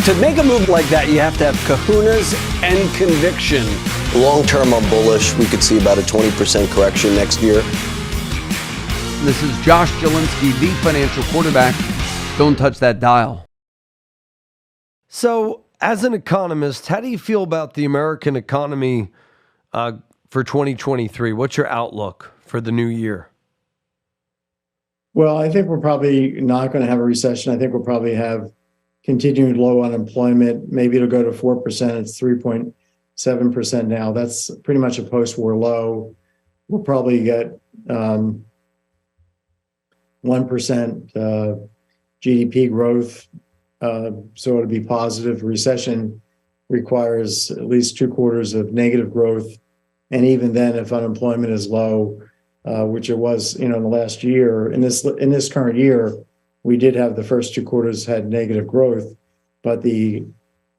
To make a move like that, you have to have kahunas and conviction. Long term, I'm bullish. We could see about a 20% correction next year. This is Josh Jalinski, the financial quarterback. Don't touch that dial. So, as an economist, how do you feel about the American economy for 2023? What's your outlook for the new year? Well, I think we're probably not going to have a recession. I think we'll probably have continued low unemployment. Maybe it'll go to 4%. It's 3.7% now. That's pretty much a post-war low. We'll probably get 1% GDP growth. So it'll be positive. Recession requires at least 2 quarters of negative growth. And even then, if unemployment is low, which it was, in the last year, in this current year, we did have the first 2 quarters had negative growth, but the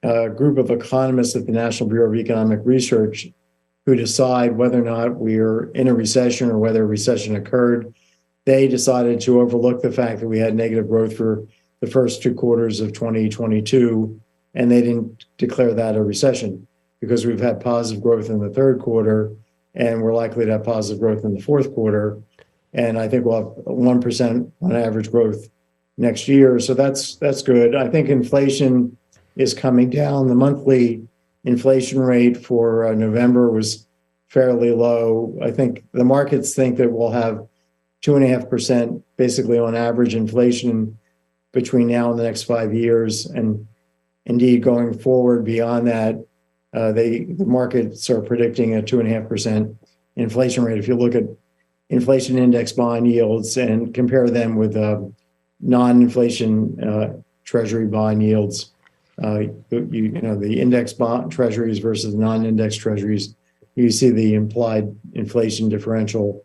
group of economists at the National Bureau of Economic Research who decide whether or not we're in a recession or whether a recession occurred, they decided to overlook the fact that we had negative growth for the first 2 quarters of 2022, and they didn't declare that a recession because we've had positive growth in the third quarter, and we're likely to have positive growth in the fourth quarter. And I think we'll have 1% on average growth next year. So that's good. I think inflation is coming down. The monthly inflation rate for November was fairly low. I think the markets think that we'll have 2.5% basically on average inflation between now and the next 5 years. And indeed, going forward beyond that, the markets are predicting a 2.5% inflation rate. If you look at inflation index bond yields and compare them with non-inflation treasury bond yields, the index bond treasuries versus non-index treasuries, you see the implied inflation differential,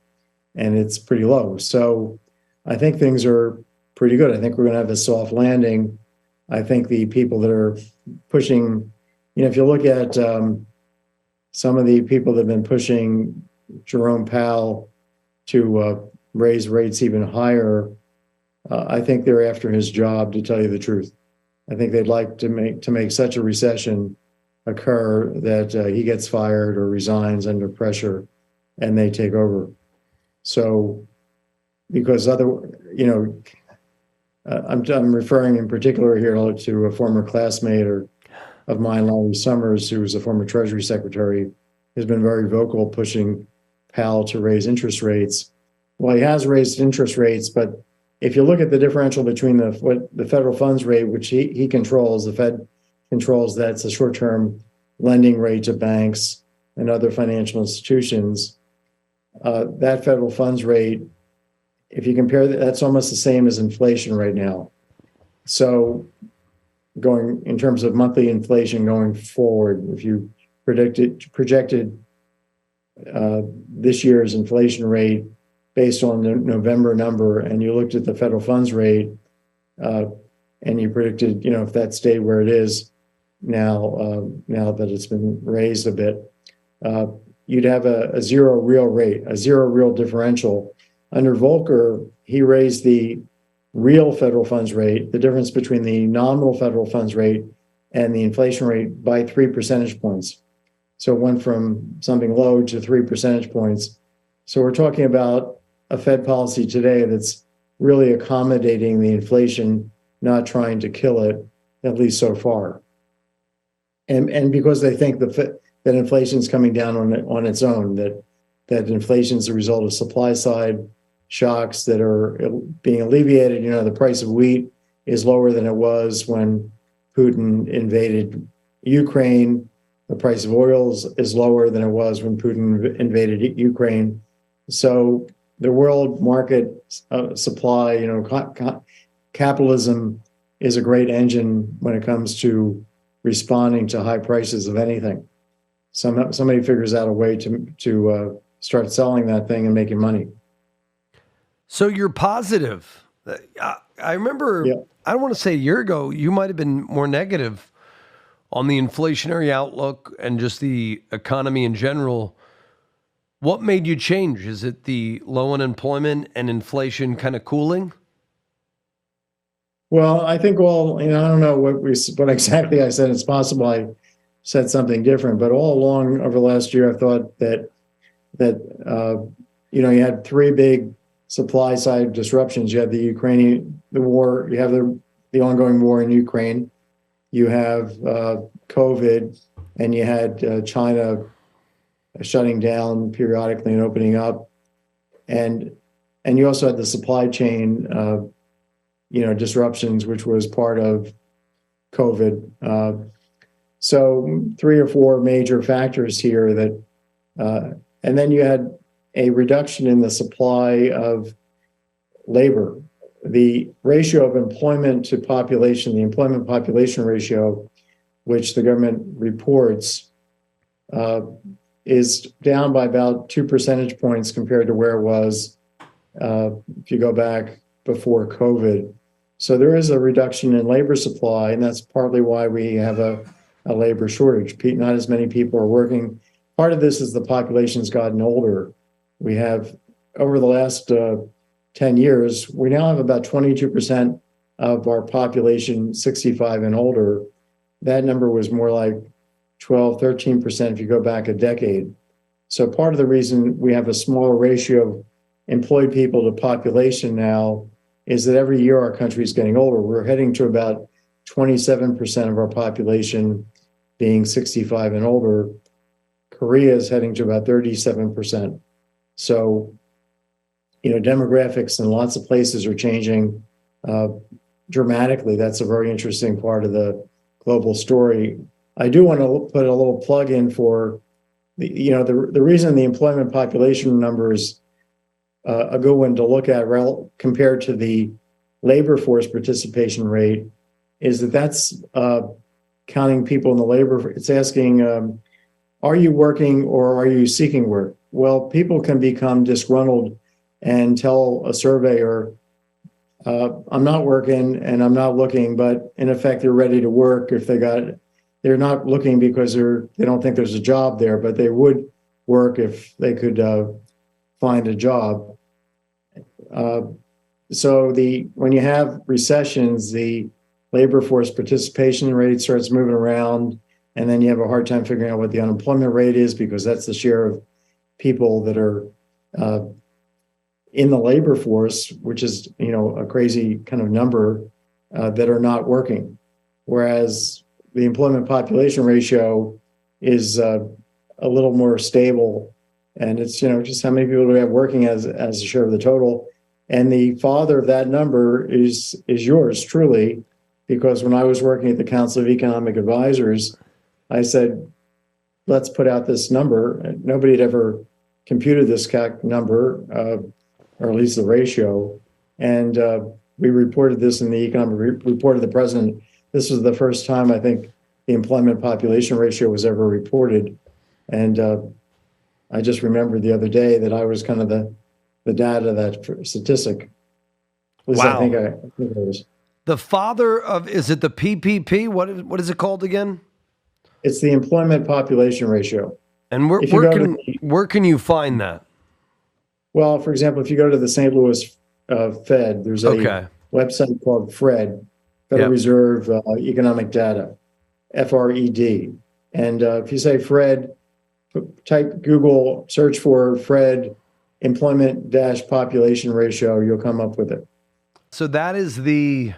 and it's pretty low. So I think things are pretty good. I think we're going to have a soft landing. I think the people that are pushing, if you look at some of the people that have been pushing Jerome Powell to raise rates even higher, I think they're after his job, to tell you the truth. I think they'd like to make such a recession occur that he gets fired or resigns under pressure and they take over. So, because I'm referring in particular here to a former classmate of mine, Larry Summers, who was a former Treasury Secretary, has been very vocal pushing Powell to raise interest rates. Well, he has raised interest rates, but if you look at the differential between the federal funds rate, which he controls, the Fed controls, that's a short-term lending rate to banks and other financial institutions. That federal funds rate, if you compare that's almost the same as inflation right now. So going in terms of monthly inflation going forward, if you projected this year's inflation rate based on the November number, and you looked at the federal funds rate, and you predicted, if that stayed where it is now, now that it's been raised a bit, you'd have a zero real rate, a zero real differential. Under Volcker, he raised the real federal funds rate, the difference between the nominal federal funds rate and the inflation rate, by 3 percentage points. So it went from something low to 3 percentage points. So we're talking about a Fed policy today that's really accommodating the inflation, not trying to kill it, at least so far. And because they think that inflation is coming down on its own, that inflation is a result of supply side shocks that are being alleviated. The price of wheat is lower than it was when Putin invaded Ukraine. The price of oil is lower than it was when Putin invaded Ukraine. So the world market supply, capitalism is a great engine when it comes to responding to high prices of anything. Somebody figures out a way to start selling that thing and making money. So you're positive. I remember, yeah. I don't want to say a year ago, you might have been more negative on the inflationary outlook and just the economy in general. What made you change? Is it the low unemployment and inflation kind of cooling? Well, I think I don't know what exactly I said. It's possible I said something different, but all along over the last year, I thought that you had three big supply side disruptions. You had the war, you have the ongoing war in Ukraine, you have COVID, and you had China shutting down periodically and opening up, and you also had the supply chain disruptions, which was part of COVID. So three or four major factors here and then you had a reduction in the supply of labor. The ratio of employment to population, the employment population ratio, which the government reports, is down by about 2 percentage points compared to where it was if you go back before COVID. So there is a reduction in labor supply, and that's partly why we have a labor shortage. Not as many people are working. Part of this is the population's gotten older. We have, over the last 10 years, we now have about 22% of our population 65 and older. That number was more like 12, 13% if you go back a decade. So part of the reason we have a smaller ratio of employed people to population now is that every year our country is getting older. We're heading to about 27% of our population being 65 and older. Korea is heading to about 37%. So, demographics in lots of places are changing dramatically. That's a very interesting part of the global story. I do want to put a little plug in for the reason the employment population numbers a good one to look at compared to the labor force participation rate is that's counting people in the labor. It's asking, are you working or are you seeking work? Well, people can become disgruntled and tell a surveyor, I'm not working and I'm not looking, but in effect, they're ready to work if they're not looking because they don't think there's a job there, but they would work if they could find a job. So when you have recessions, the labor force participation rate starts moving around, and then you have a hard time figuring out what the unemployment rate is because that's the share of people that are in the labor force, which is a crazy kind of number that are not working. Whereas the employment population ratio is a little more stable, and it's just how many people do we have working as a share of the total. And the father of that number is yours truly, because when I was working at the Council of Economic Advisors, I said, let's put out this number. Nobody had ever computed this number, or at least the ratio. And we reported this in the economic report of the president. This was the first time I think the employment population ratio was ever reported. And I just remembered the other day that I was kind of the dad of that statistic. At least wow. I think it was. The father of, is it the PPP? What is it called again? It's the employment population ratio. And where can you find that? Well, for example, if you go to the St. Louis Fed, there's a website called FRED, Federal Reserve Economic Data, FRED. And if you say FRED, type Google, search for FRED employment-population ratio, you'll come up with it. So that is the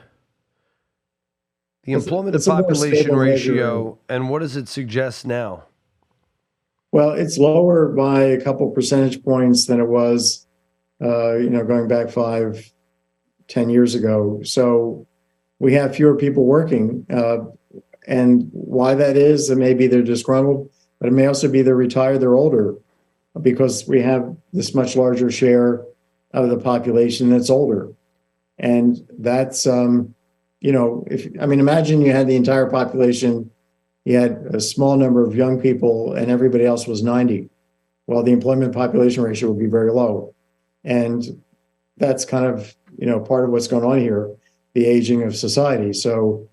employment to population ratio. And what does it suggest now? Well, it's lower by a couple percentage points than it was, going back 5-10 years ago. So we have fewer people working. And why that is, and maybe they're disgruntled, but it may also be they're retired, they're older, because we have this much larger share of the population that's older. And that's, imagine you had the entire population, you had a small number of young people and everybody else was 90. Well, the employment population ratio would be very low. And that's kind of, part of what's going on here, the aging of society. So,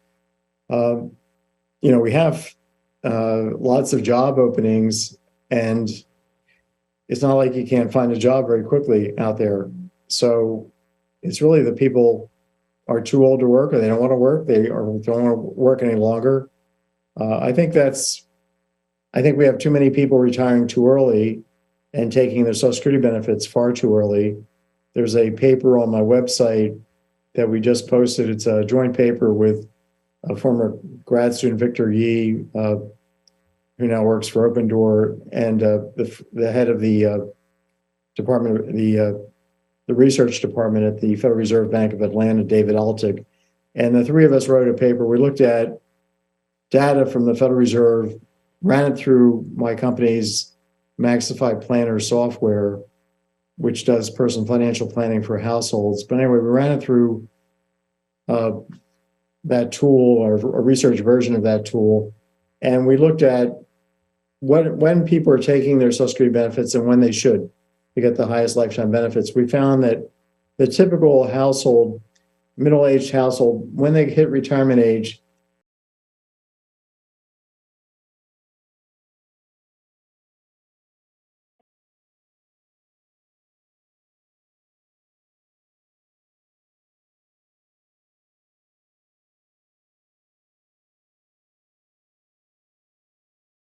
we have lots of job openings, and it's not like you can't find a job very quickly out there. So it's really the people are too old to work, or they don't want to work, they don't want to work any longer. I think we have too many people retiring too early and taking their Social Security benefits far too early. There's a paper on my website that we just posted. It's a joint paper with a former grad student, Victor Yee, who now works for Open Door, and the head of the department, the research department at the Federal Reserve Bank of Atlanta, David Altig. And the three of us wrote a paper. We looked at data from the Federal Reserve, ran it through my company's Maxify Planner software, which does personal financial planning for households. But anyway, we ran it through that tool, or a research version of that tool, and we looked at when people are taking their Social Security benefits and when they should to get the highest lifetime benefits. We found that the typical household, middle-aged household, when they hit retirement age,